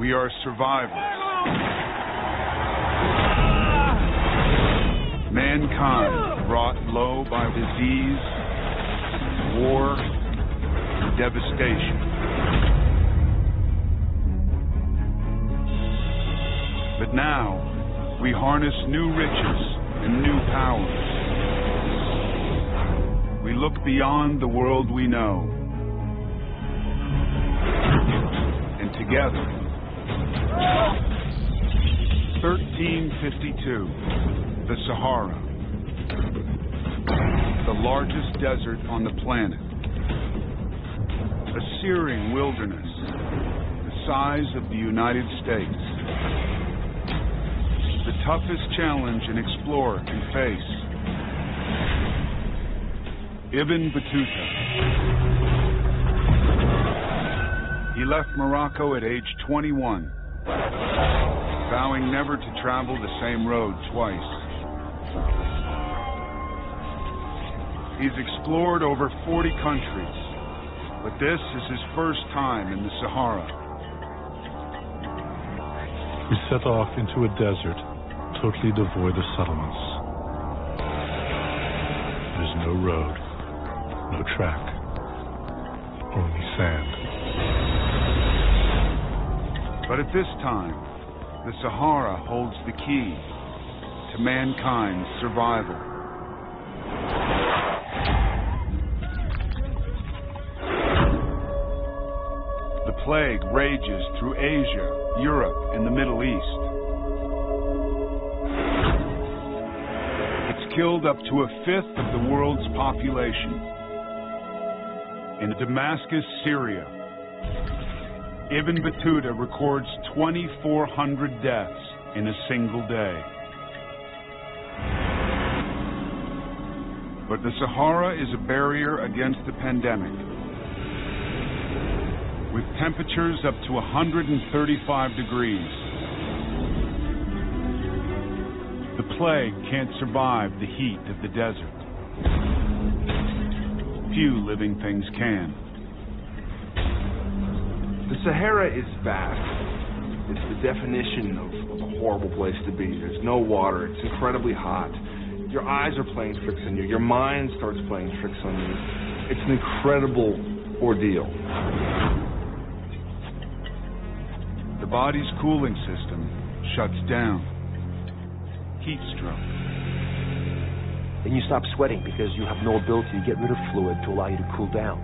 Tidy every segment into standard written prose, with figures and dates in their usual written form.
We are survivors. Mankind brought low by disease, war, and devastation. But now, we harness new riches and new powers. We look beyond the world we know. And together, 1352, the Sahara, the largest desert on the planet, a searing wilderness, the size of the United States, the toughest challenge an explorer can face. Ibn Battuta. He left Morocco at age 21, vowing never to travel the same road twice. He's explored over 40 countries, but this is his first time in the Sahara. We set off into a desert totally devoid of settlements. There's no road, no track, only sand. But at this time, the Sahara holds the key to mankind's survival. The plague rages through Asia, Europe, and the Middle East. It's killed up to a fifth of the world's population. In Damascus, Syria, Ibn Battuta records 2,400 deaths in a single day. But the Sahara is a barrier against the pandemic. With temperatures up to 135 degrees, the plague can't survive the heat of the desert. Few living things can. The Sahara is vast. It's the definition of a horrible place to be. There's no water. It's incredibly hot. Your eyes are playing tricks on you. Your mind starts playing tricks on you. It's an incredible ordeal. The body's cooling system shuts down. Heat stroke. Then you stop sweating because you have no ability to get rid of fluid to allow you to cool down.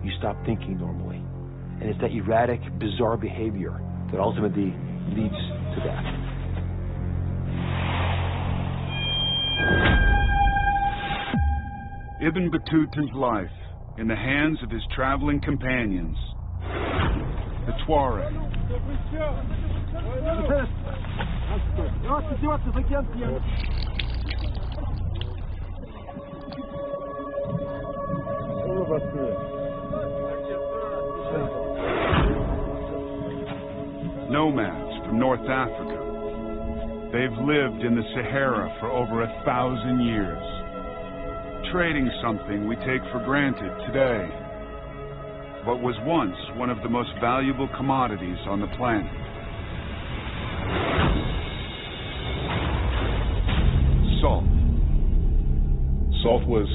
You stop thinking normally. And it's that erratic, bizarre behavior that ultimately leads to death. Ibn Battuta's life in the hands of his traveling companions, the Tuareg. Nomads from North Africa. They've lived in the Sahara for over 1,000 years, trading something we take for granted today, but was once one of the most valuable commodities on the planet. Salt. Salt was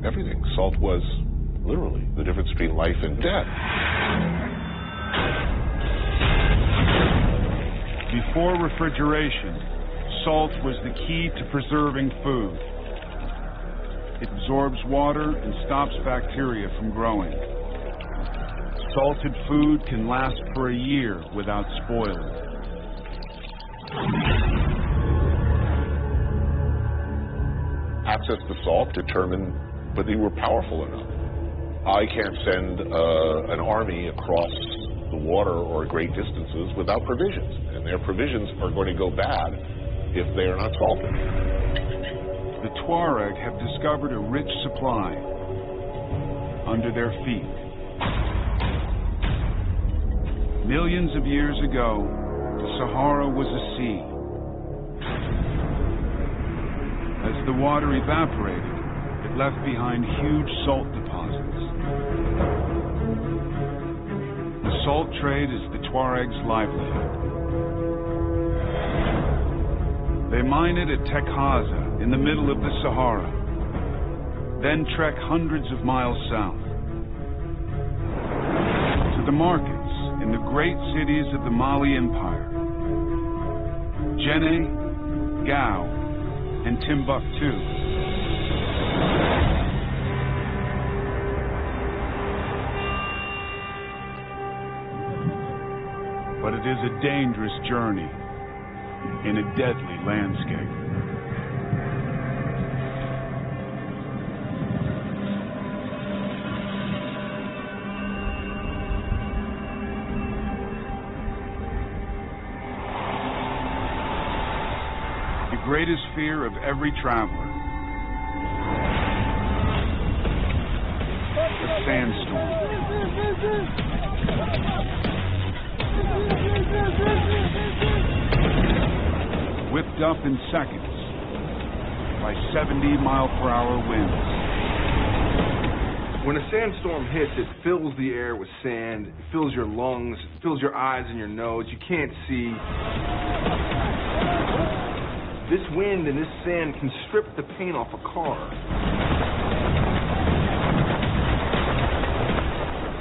everything. Salt was literally the difference between life and death. Before refrigeration, salt was the key to preserving food. It absorbs water and stops bacteria from growing. Salted food can last for a year without spoiling. Access to salt determined whether you were powerful enough. I can't send an army across the water or great distances without provisions, and their provisions are going to go bad if they are not salted. The Tuareg have discovered a rich supply under their feet. Millions of years ago, the Sahara was a sea. As the water evaporated, it left behind huge salt deposits. The salt trade is the Tuaregs' livelihood. They mine it at Tekhaza in the middle of the Sahara, then trek hundreds of miles south to the markets in the great cities of the Mali Empire, Djenné, Gao, and Timbuktu. But it is a dangerous journey in a deadly landscape. The greatest fear of every traveler, a sandstorm. Whipped up in seconds by 70-mile-per-hour winds. When a sandstorm hits, it fills the air with sand, it fills your lungs, it fills your eyes and your nose. You can't see. This wind and this sand can strip the paint off a car.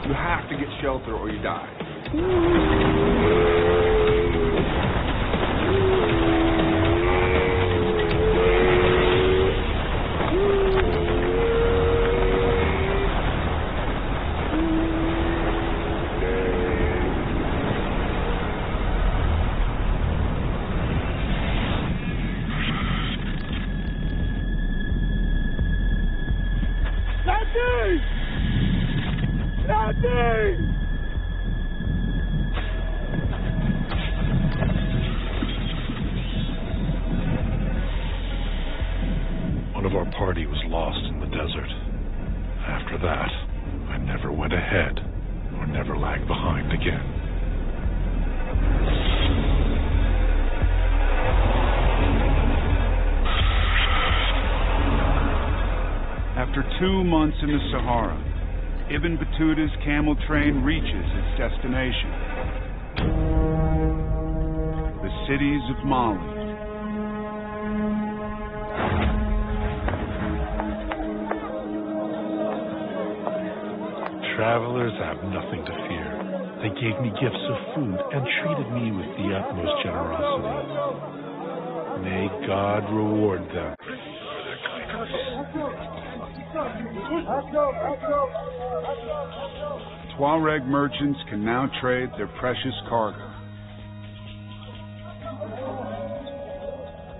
You have to get shelter or you die. One of our party was lost in the desert. After that, I never went ahead or never lagged behind again. After 2 months in the Sahara, Ibn Battuta's camel train reaches its destination, the cities of Mali. Travelers have nothing to fear. They gave me gifts of food and treated me with the utmost generosity. May God reward them. Tuareg merchants can now trade their precious cargo.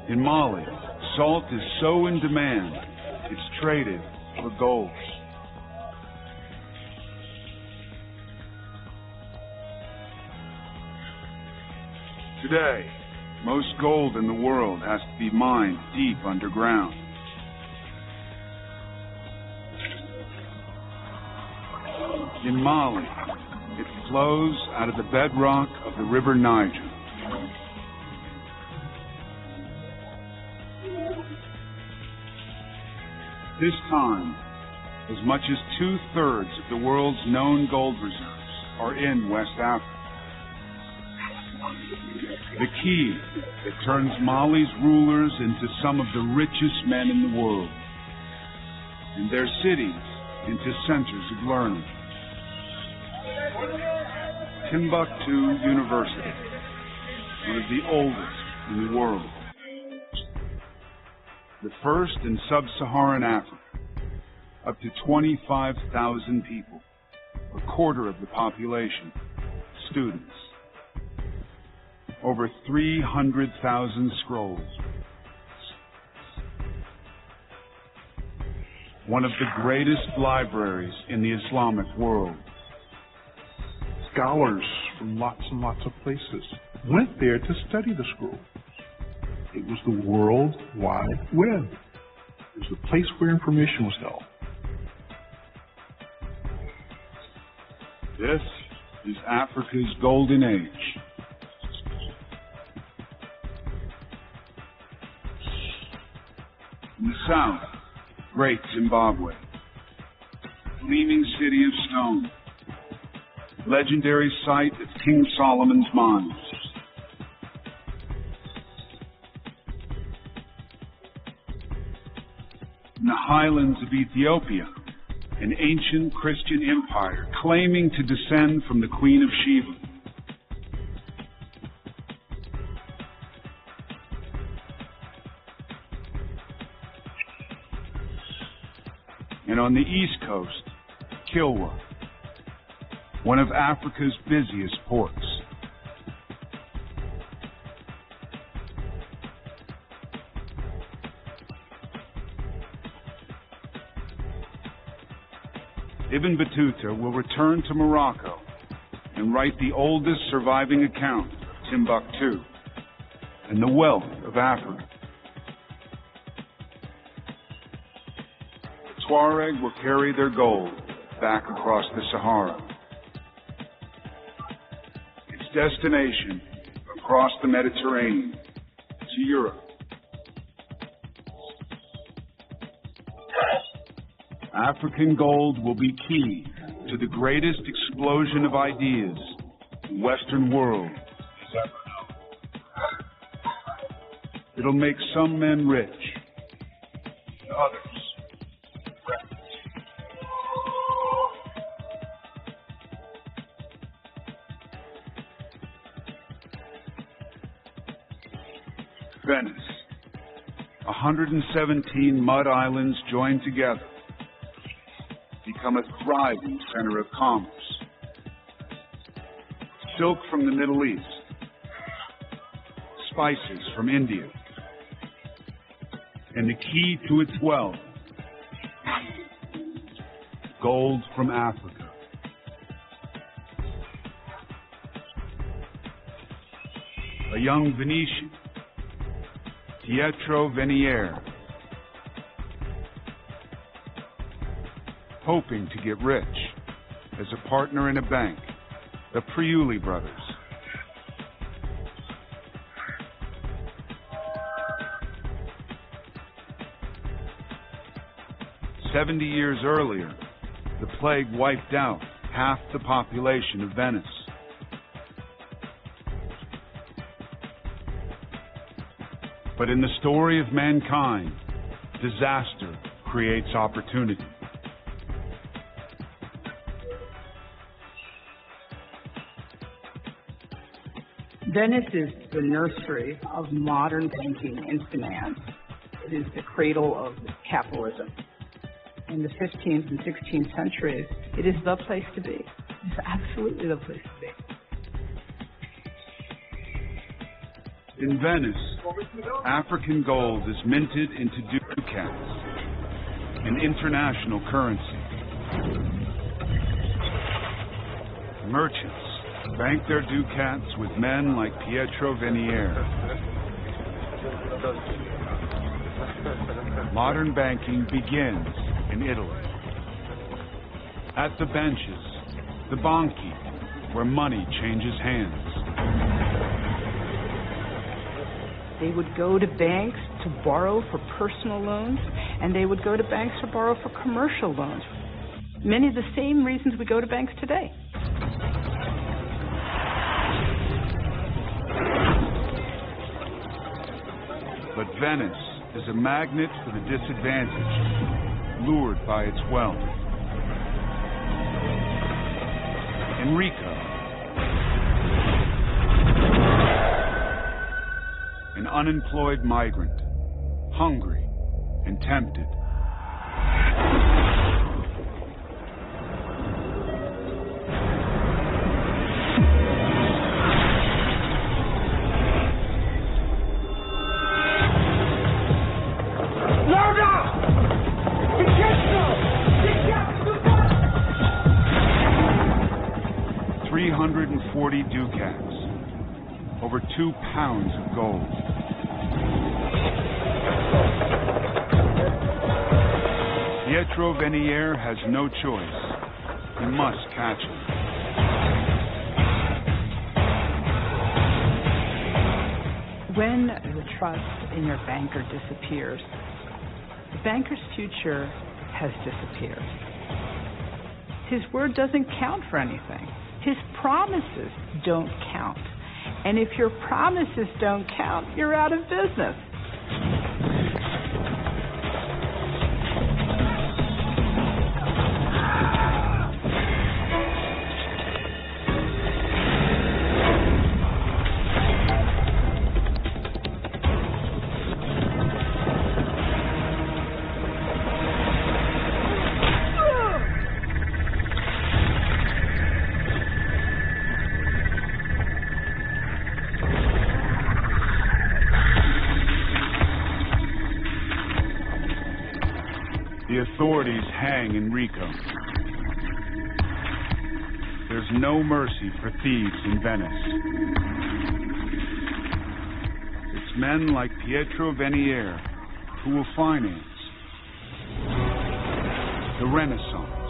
In Mali, salt is so in demand, it's traded for gold. Today, most gold in the world has to be mined deep underground. In Mali, it flows out of the bedrock of the river Niger. This time, as much as 2/3 of the world's known gold reserves are in West Africa. The key that turns Mali's rulers into some of the richest men in the world, and their cities into centers of learning. Timbuktu University, one of the oldest in the world. The first in sub-Saharan Africa, up to 25,000 people, a quarter of the population, students. Over 300,000 scrolls. One of the greatest libraries in the Islamic world. Scholars from lots and lots of places went there to study the scrolls. It was the World Wide Web. It was the place where information was held. This is Africa's golden age. In the south, Great Zimbabwe, gleaming city of stone. legendary site of King Solomon's Mines. In the highlands of Ethiopia, an ancient Christian empire claiming to descend from the Queen of Sheba. And on the east coast, Kilwa, one of Africa's busiest ports. Ibn Battuta will return to Morocco and write the oldest surviving account of Timbuktu and the wealth of Africa. The Tuareg will carry their gold back across the Sahara. Its destination across the Mediterranean to Europe. African gold will be key to the greatest explosion of ideas the Western world has ever known. It'll make some men rich, and others wrecked. Venice, 117 mud islands joined together, become a thriving center of commerce. Silk from the Middle East, spices from India, and the key to its wealth, gold from Africa. A young Venetian, Pietro Venier, hoping to get rich as a partner in a bank, the Priuli brothers. "70 years earlier, the plague wiped out half the population of Venice. But in the story of mankind, disaster creates opportunity. Venice is the nursery of modern banking and finance. It is the cradle of capitalism. In the 15th and 16th centuries, it is the place to be. It's absolutely the place to be. In Venice, African gold is minted into ducats, an international currency. Merchants bank their ducats with men like Pietro Venier. Modern banking begins in Italy. At the benches, the banchi, where money changes hands. They would go to banks to borrow for personal loans, and they would go to banks to borrow for commercial loans. Many of the same reasons we go to banks today. But Venice is a magnet for the disadvantaged, lured by its wealth. Enrico, an unemployed migrant, hungry and tempted. $340 ducats, over 2 pounds of gold. Pietro Venier has no choice. He must catch it. When the trust in your banker disappears, the banker's future has disappeared. His word doesn't count for anything. His promises don't count. And if your promises don't count, you're out of business. The authorities hang Enrico. There's no mercy for thieves in Venice. It's men like Pietro Venier who will finance the Renaissance.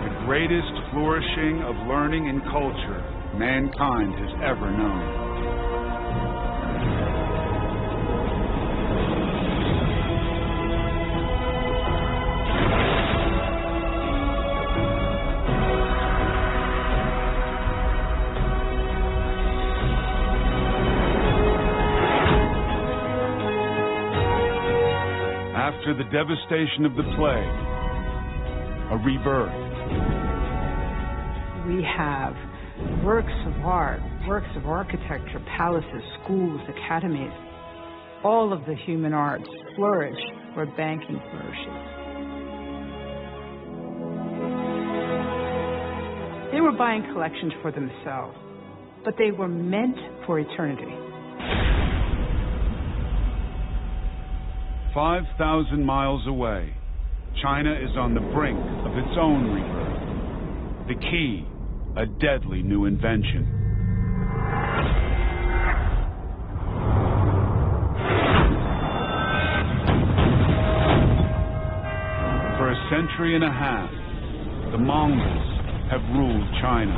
The greatest flourishing of learning and culture mankind has ever known. After the devastation of the plague, a rebirth. We have works of art, works of architecture, palaces, schools, academies. All of the human arts flourish where banking flourishes. They were buying collections for themselves, but they were meant for eternity. 5,000 miles away, China is on the brink of its own rebirth. The key, a deadly new invention. For a century and a half, the Mongols have ruled China.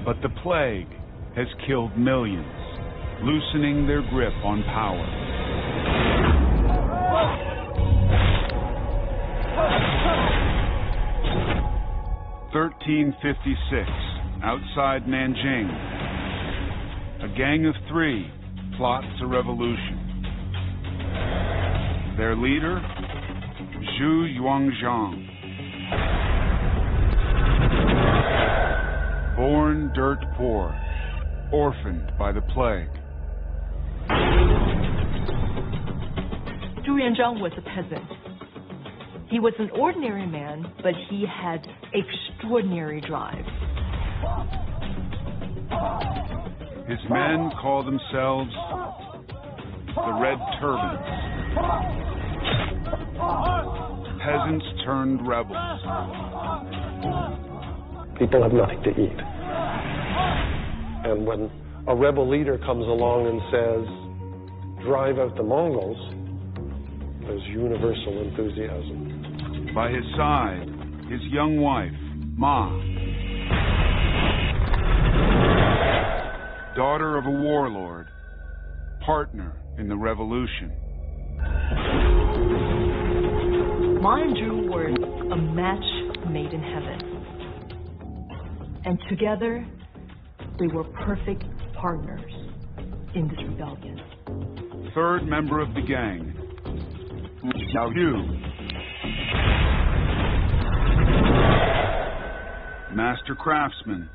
But the plague has killed millions, loosening their grip on power. (1356) outside Nanjing, a gang of three plots a revolution. Their leader, Zhu Yuanzhang. Born dirt poor, orphaned by the plague. Zhu Yuanzhang was a peasant. He was an ordinary man, but he had extraordinary drive. His men call themselves the Red Turbans. Peasants turned rebels. People have nothing to eat. And when a rebel leader comes along and says, drive out the Mongols, there's universal enthusiasm. By his side, his young wife, Ma. Daughter of a warlord, partner in the revolution. Ma and Zhu were a match made in heaven. And together, they were perfect partners in this rebellion. Third member of the gang, Xiao Yu. Master craftsman,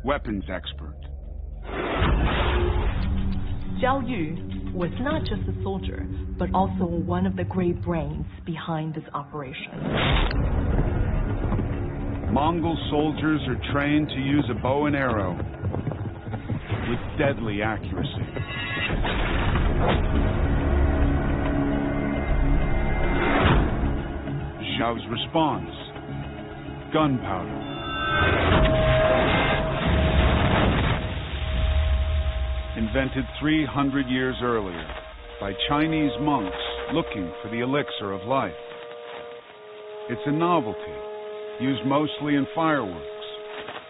weapons expert. Xiao Yu was not just a soldier, but also one of the great brains behind this operation. Mongol soldiers are trained to use a bow and arrow with deadly accuracy. Xiao's response, gunpowder. Invented 300 years earlier by Chinese monks looking for the elixir of life. It's a novelty, used mostly in fireworks,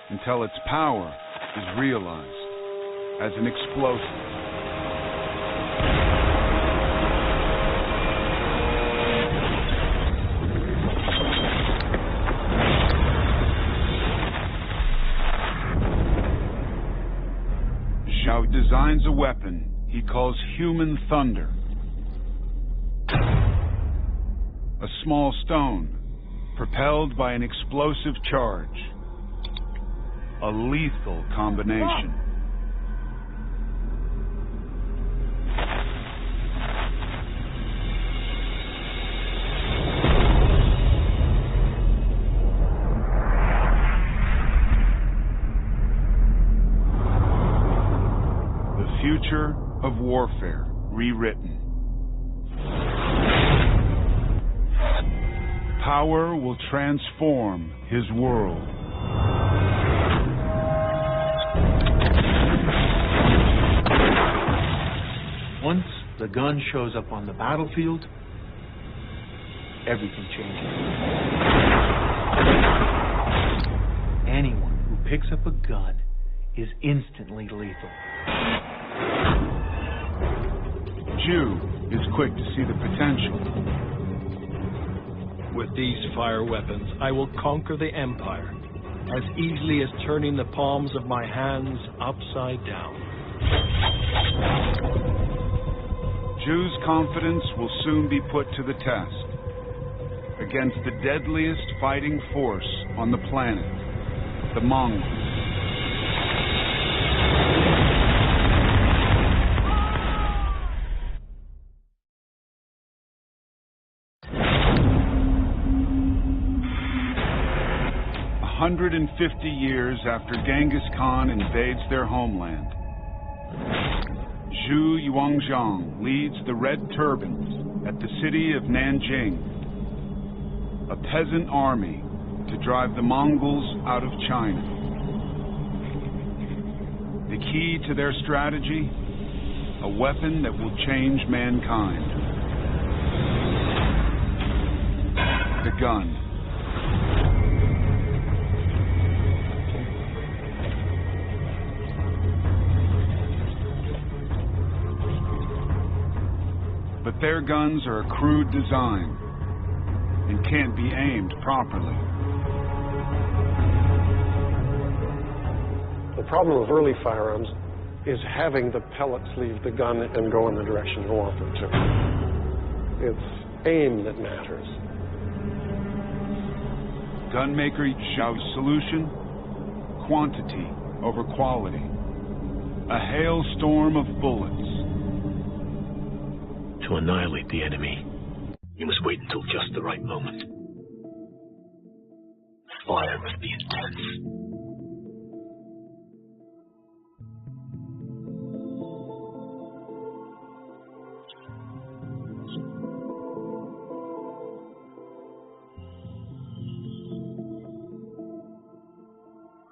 until its power is realized as an explosive. Zhao designs a weapon he calls Human Thunder. A small stone propelled by an explosive charge. A lethal combination. The future of warfare rewritten. Power will transform his world. Once the gun shows up on the battlefield, everything changes. Anyone who picks up a gun is instantly lethal. Zhu is quick to see the potential. With these fire weapons, I will conquer the Empire as easily as turning the palms of my hands upside down. Zhu's confidence will soon be put to the test against the deadliest fighting force on the planet, the Mongols. – 150 years after Genghis Khan invades their homeland, Zhu Yuanzhang leads the Red Turbans at the city of Nanjing, a peasant army to drive the Mongols out of China. The key to their strategy? A weapon that will change mankind. The gun. But their guns are a crude design and can't be aimed properly. The problem of early firearms is having the pellets leave the gun and go in the direction you want them to. It's aim that matters. Gunmaker Zhao's solution? Quantity over quality. A hailstorm of bullets. To annihilate the enemy, you must wait until just the right moment. Fire must be intense.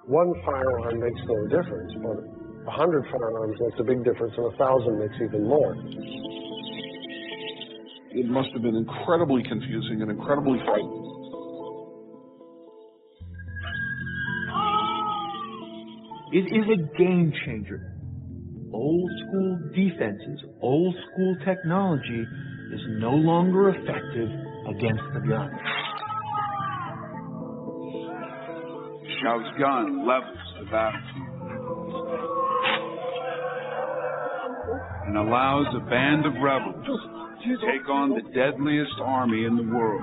One firearm makes no difference, but 100 firearms makes a big difference, and 1,000 makes even more. It must have been incredibly confusing and incredibly frightening. It is a game changer. Old school defenses, old school technology is no longer effective against the gun. Zhao's gun levels the battlefield and allows a band of rebels to take on the deadliest army in the world.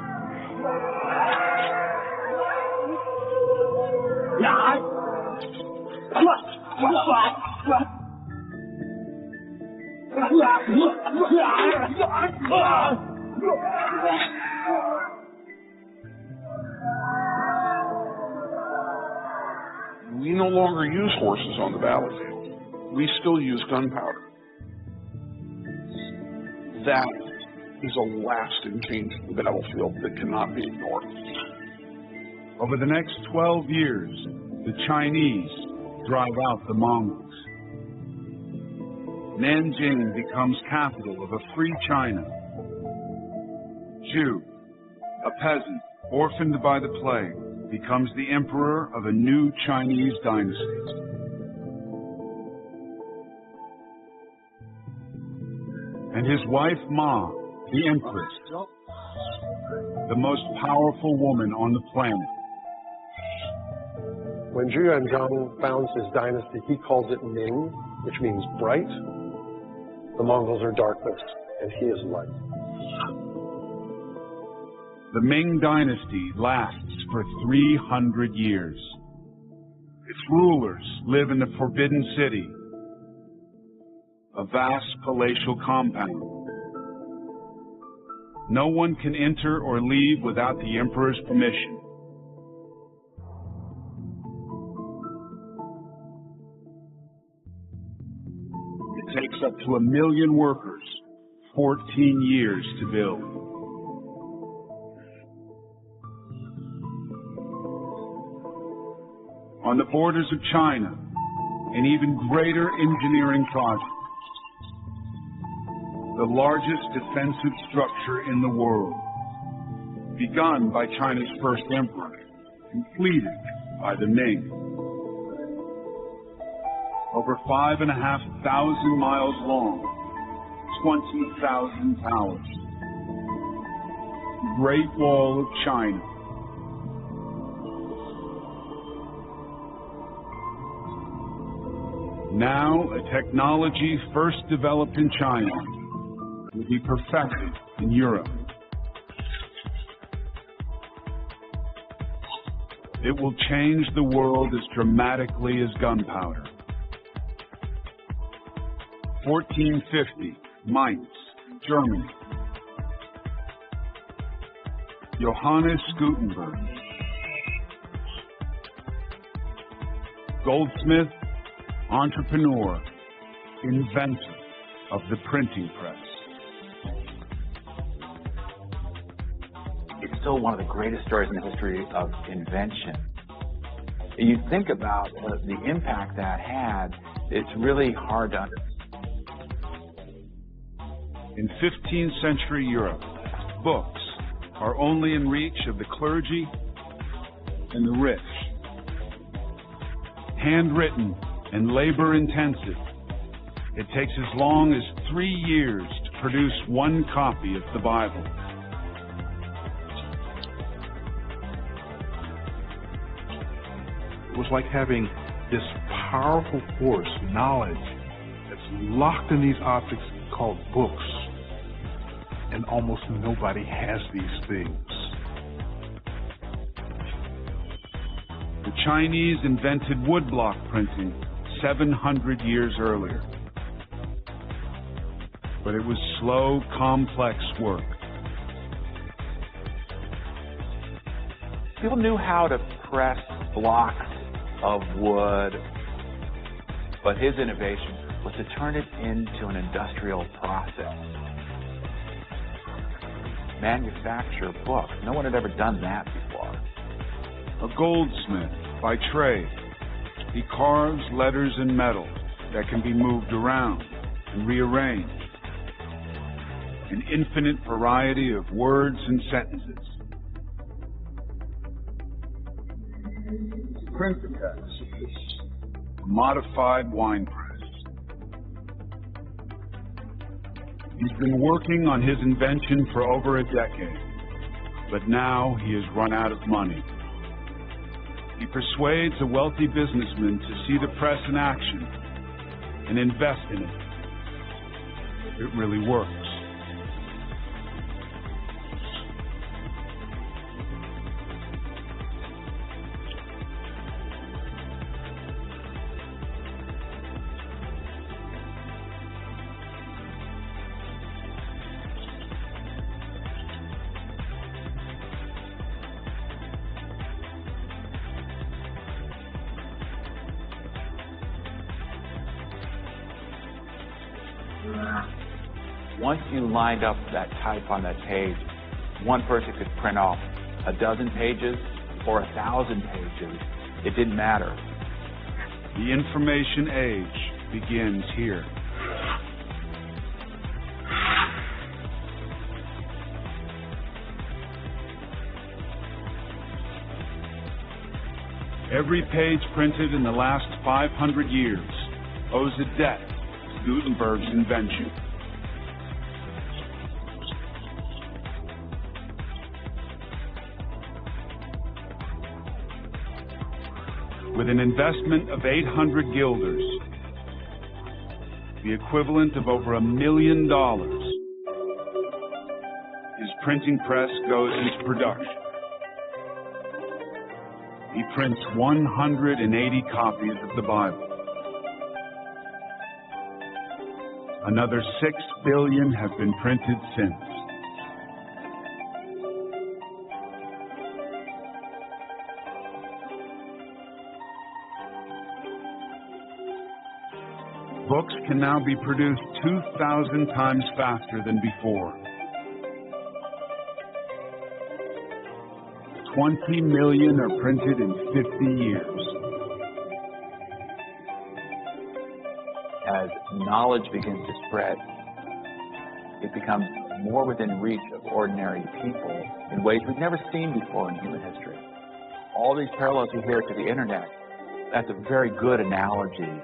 We no longer use horses on the battlefield. We still use gunpowder. That is a lasting change in the battlefield that cannot be ignored. Over the next 12 years, the Chinese drive out the Mongols. Nanjing becomes capital of a free China. Zhu, a peasant orphaned by the plague, becomes the emperor of a new Chinese dynasty. And his wife Ma, the empress, the most powerful woman on the planet, When Zhu Yuanzhang founds his dynasty, he calls it Ming, which means bright. The Mongols are darkness, and he is light. The Ming dynasty lasts for 300 years. Its rulers live in the Forbidden City, a vast palatial compound. No one can enter or leave without the emperor's permission. It takes up to 1 million workers, 14 years to build. On the borders of China, an even greater engineering project. The largest defensive structure in the world, begun by China's first emperor, completed by the Ming. Over 5,500 miles long, 20,000 towers. The Great Wall of China. Now, a technology first developed in China will be perfected in Europe. It will change the world as dramatically as gunpowder. 1450, Mainz, Germany. Johannes Gutenberg. Goldsmith, entrepreneur, inventor of the printing press. It's still one of the greatest stories in the history of invention. You think about the impact that had, it's really hard to understand. In 15th century Europe, books are only in reach of the clergy and the rich. Handwritten and labor-intensive, it takes as long as 3 years to produce one copy of the Bible. It was like having this powerful force, knowledge, that's locked in these objects called books. And almost nobody has these things. The Chinese invented woodblock printing 700 years earlier. But it was slow, complex work. People knew how to press blocks of wood, but his innovation was to turn it into an industrial process. Manufacture books. No one had ever done that before. A goldsmith by trade. He carves letters in metal that can be moved around and rearranged. An infinite variety of words and sentences. Print the text. A modified wine press. He's been working on his invention for over a decade, but now he has run out of money. He persuades a wealthy businessman to see the press in action and invest in it. It really works. Once you lined up that type on that page, one person could print off 12 pages or 1,000 pages. It didn't matter. The information age begins here. Every page printed in the last 500 years owes a debt to Gutenberg's invention. With an investment of 800 guilders, the equivalent of over $1 million, his printing press goes into production. He prints 180 copies of the Bible. Another 6 billion have been printed since. Books can now be produced 2,000 times faster than before. 20 million are printed in 50 years. As knowledge begins to spread, it becomes more within reach of ordinary people in ways we've never seen before in human history. All these parallels you hear to the internet, that's a very good analogy.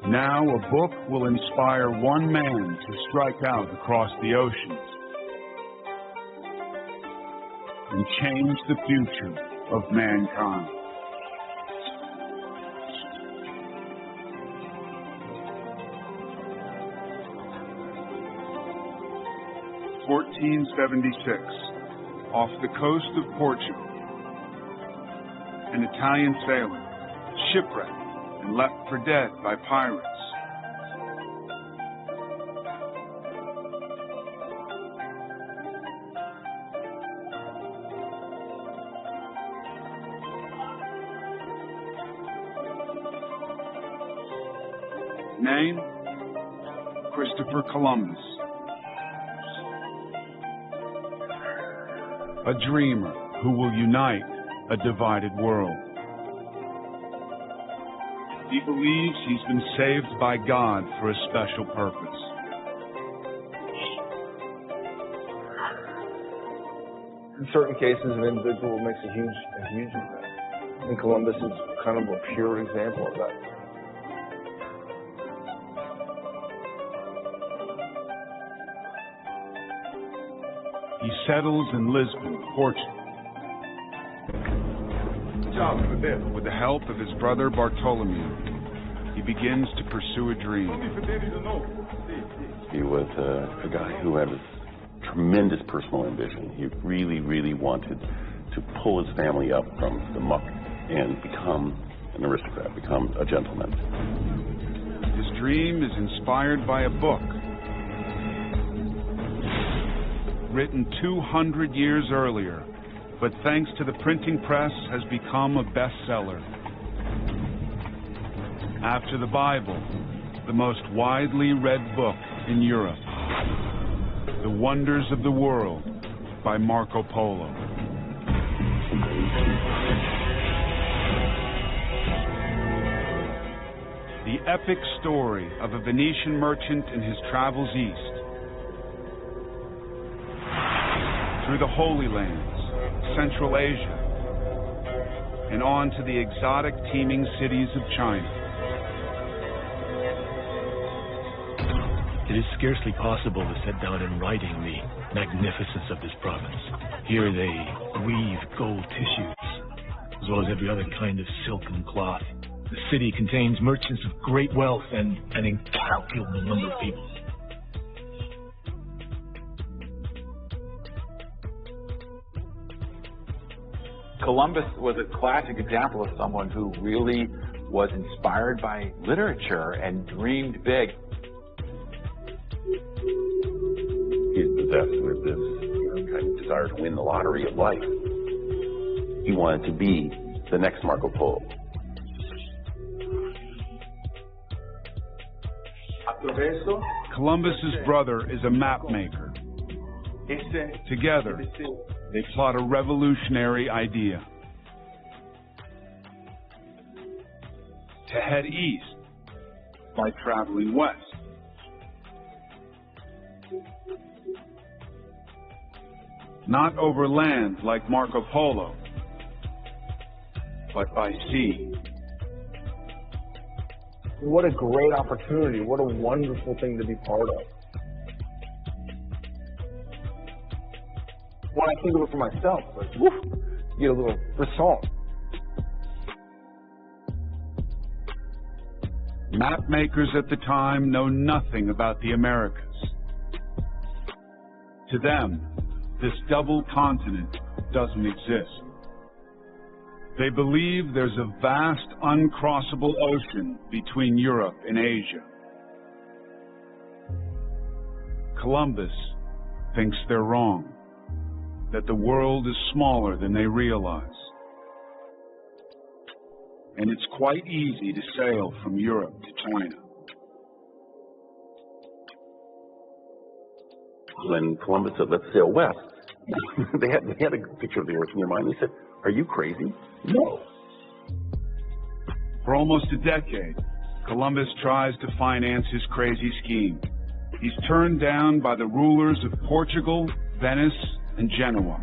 Now a book will inspire one man to strike out across the oceans and change the future of mankind. (1476), off the coast of Portugal, an Italian sailor shipwrecked and left for dead by pirates. Name: Christopher Columbus. A dreamer who will unite a divided world. He believes he's been saved by God for a special purpose. In certain cases, an individual makes a huge impact. And Columbus is kind of a pure example of that. He settles in Lisbon, Portugal. With the help of his brother Bartholomew, he begins to pursue a dream. He was a guy who had a tremendous personal ambition. He really, really wanted to pull his family up from the muck and become an aristocrat, become a gentleman. His dream is inspired by a book written 200 years earlier, but thanks to the printing press has become a bestseller. After the Bible, the most widely read book in Europe, The Wonders of the World by Marco Polo. The epic story of a Venetian merchant in his travels east, through the Holy Lands, Central Asia, and on to the exotic teeming cities of China. It is scarcely possible to set down in writing the magnificence of this province. Here they weave gold tissues, as well as every other kind of silk and cloth. The city contains merchants of great wealth and an incalculable number of people. Columbus was a classic example of someone who really was inspired by literature and dreamed big. He's possessed with this kind of desire to win the lottery of life. He wanted to be the next Marco Polo. Columbus's brother is a map maker. Together, they plot a revolutionary idea: to head east by traveling west. Not over land like Marco Polo, but by sea. What a great opportunity. What a wonderful thing to be part of. When I think of it for myself, like, woof, get a little croissant. Map makers at the time know nothing about the Americas. To them, this double continent doesn't exist. They believe there's a vast, uncrossable ocean between Europe and Asia. Columbus thinks they're wrong, that the world is smaller than they realize. And it's quite easy to sail from Europe to China. When Columbus said, let's sail west, they had a picture of the earth in their mind. They said, are you crazy? No. For almost a decade, Columbus tries to finance his crazy scheme. He's turned down by the rulers of Portugal, Venice, and Genoa.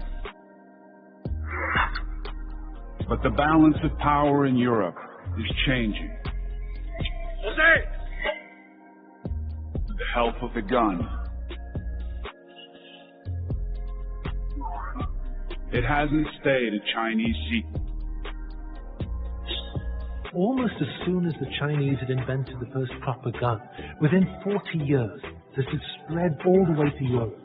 But the balance of power in Europe is changing. With the help of the gun. It hasn't stayed a Chinese secret. Almost as soon as the Chinese had invented the first proper gun, within 40 years, this had spread all the way to Europe.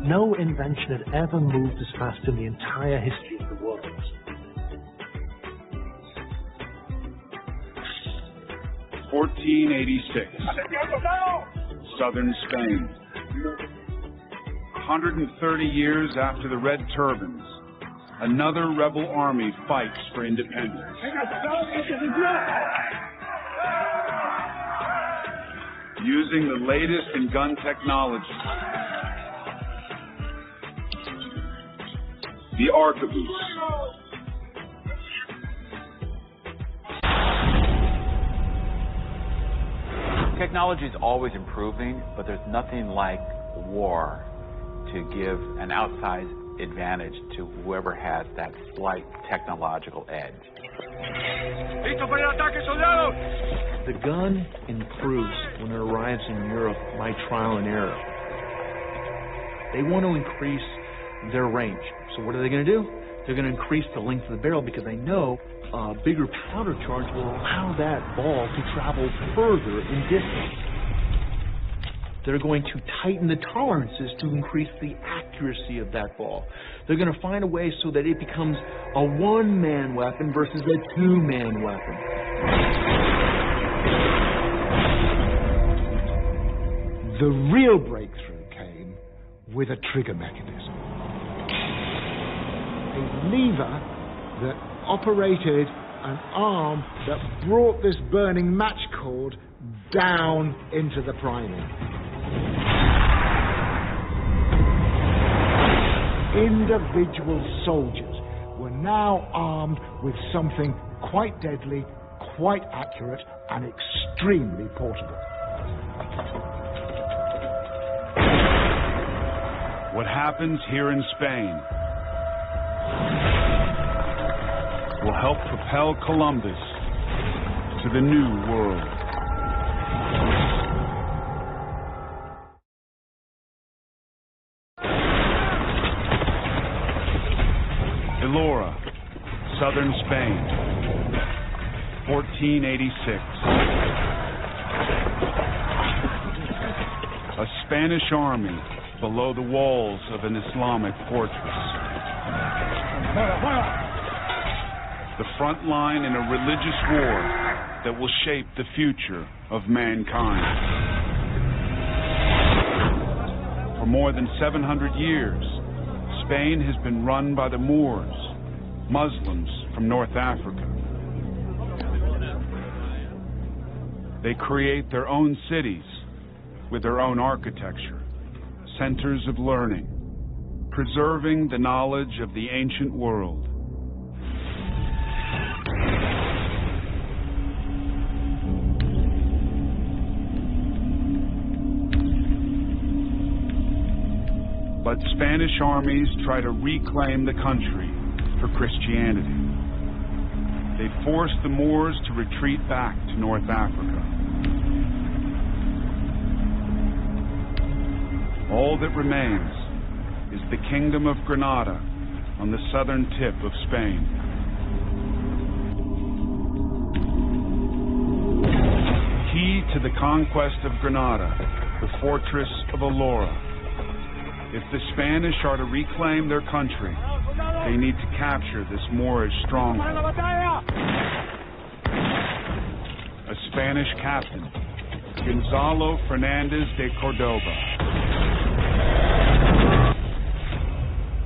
No invention had ever moved as fast in the entire history of the world. Southern Spain. 130 years after the Red Turbans, another rebel army fights for independence. Using the latest in gun technology, the arquebus. Technology is always improving, but there's nothing like war to give an outsized advantage to whoever has that slight technological edge. The gun improves when it arrives in Europe by trial and error. They want to increase their range. So what are they going to do? They're going to increase the length of the barrel because they know a bigger powder charge will allow that ball to travel further in distance. They're going to tighten the tolerances to increase the accuracy of that ball. They're going to find a way so that it becomes a one-man weapon versus a two-man weapon. The real breakthrough came with a trigger mechanism. A lever that operated an arm that brought this burning match cord down into the priming. Individual soldiers were now armed with something quite deadly, quite accurate, and extremely portable. What happens here in Spain will help propel Columbus to the new world. Elora, southern Spain, 1486. A Spanish army below the walls of an Islamic fortress. The front line in a religious war that will shape the future of mankind. For more than 700 years, Spain has been run by the Moors, Muslims from North Africa. They create their own cities with their own architecture, centers of learning, preserving the knowledge of the ancient world. But Spanish armies try to reclaim the country for Christianity. They force the Moors to retreat back to North Africa. All that remains is the Kingdom of Granada on the southern tip of Spain. Key to the conquest of Granada, the fortress of Alhora. If the Spanish are to reclaim their country, they need to capture this Moorish stronghold. A Spanish captain, Gonzalo Fernandez de Cordoba.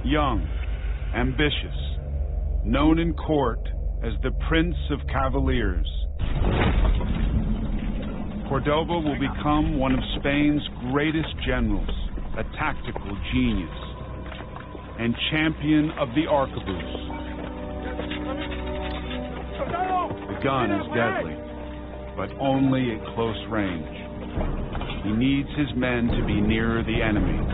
Young, ambitious, known in court as the Prince of Cavaliers. Cordoba will become one of Spain's greatest generals, a tactical genius, and champion of the arquebus. The gun is deadly, but only at close range. He needs his men to be nearer the enemy.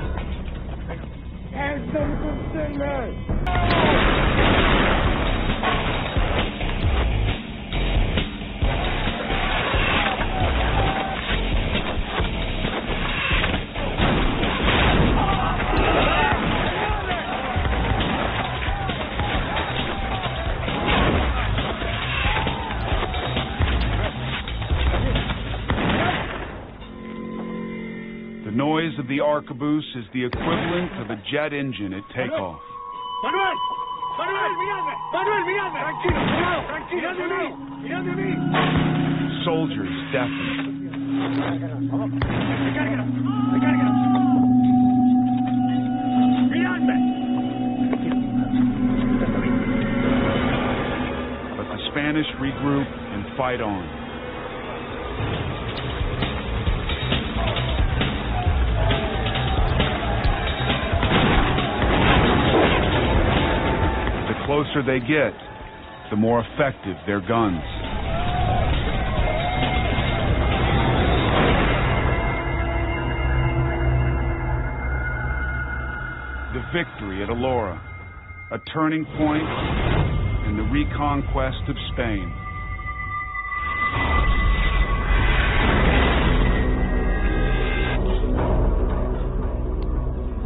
The noise of the arquebus is the equivalent of a jet engine at takeoff. Manuel! Manuel, mírame! Tranquilo, mirad de mí! Soldiers deafened. But the Spanish regroup and fight on. The closer they get, the more effective their guns. The victory at Alhora, a turning point in the reconquest of Spain.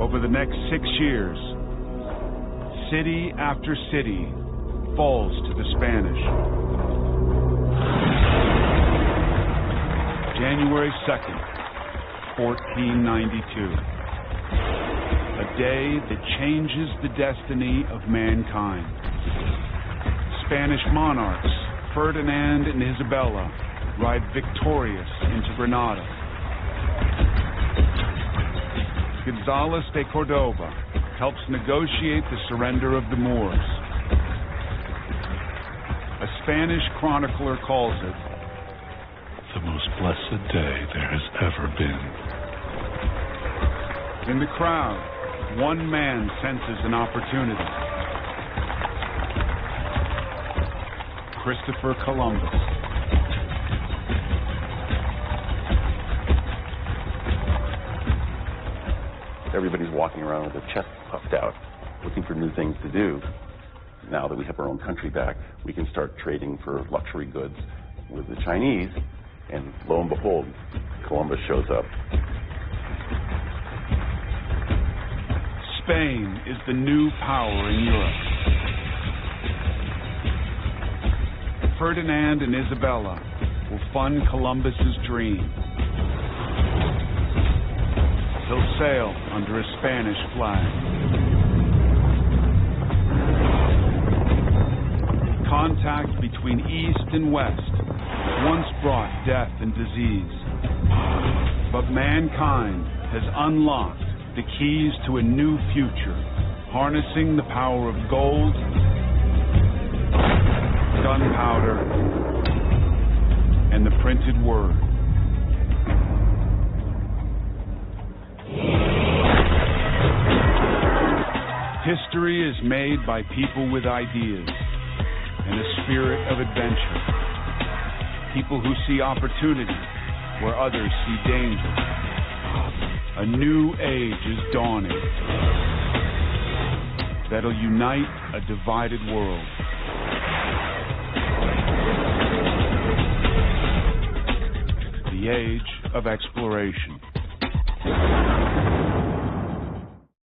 Over the next 6 years, city after city falls to the Spanish. January 2nd, 1492. A day that changes the destiny of mankind. Spanish monarchs Ferdinand and Isabella ride victorious into Granada. Gonzalo de Cordoba helps negotiate the surrender of the Moors. A Spanish chronicler calls it the most blessed day there has ever been. In the crowd, one man senses an opportunity. Christopher Columbus. Everybody's walking around with their chest puffed out, looking for new things to do. Now that we have our own country back, we can start trading for luxury goods with the Chinese, and lo and behold, Columbus shows up. Spain is the new power in Europe. Ferdinand and Isabella will fund Columbus's dream. He'll sail under a Spanish flag. Contact between East and West once brought death and disease. But mankind has unlocked the keys to a new future, harnessing the power of gold, gunpowder, and the printed word. History is made by people with ideas and a spirit of adventure. People who see opportunity where others see danger. A new age is dawning that'll unite a divided world. The age of exploration.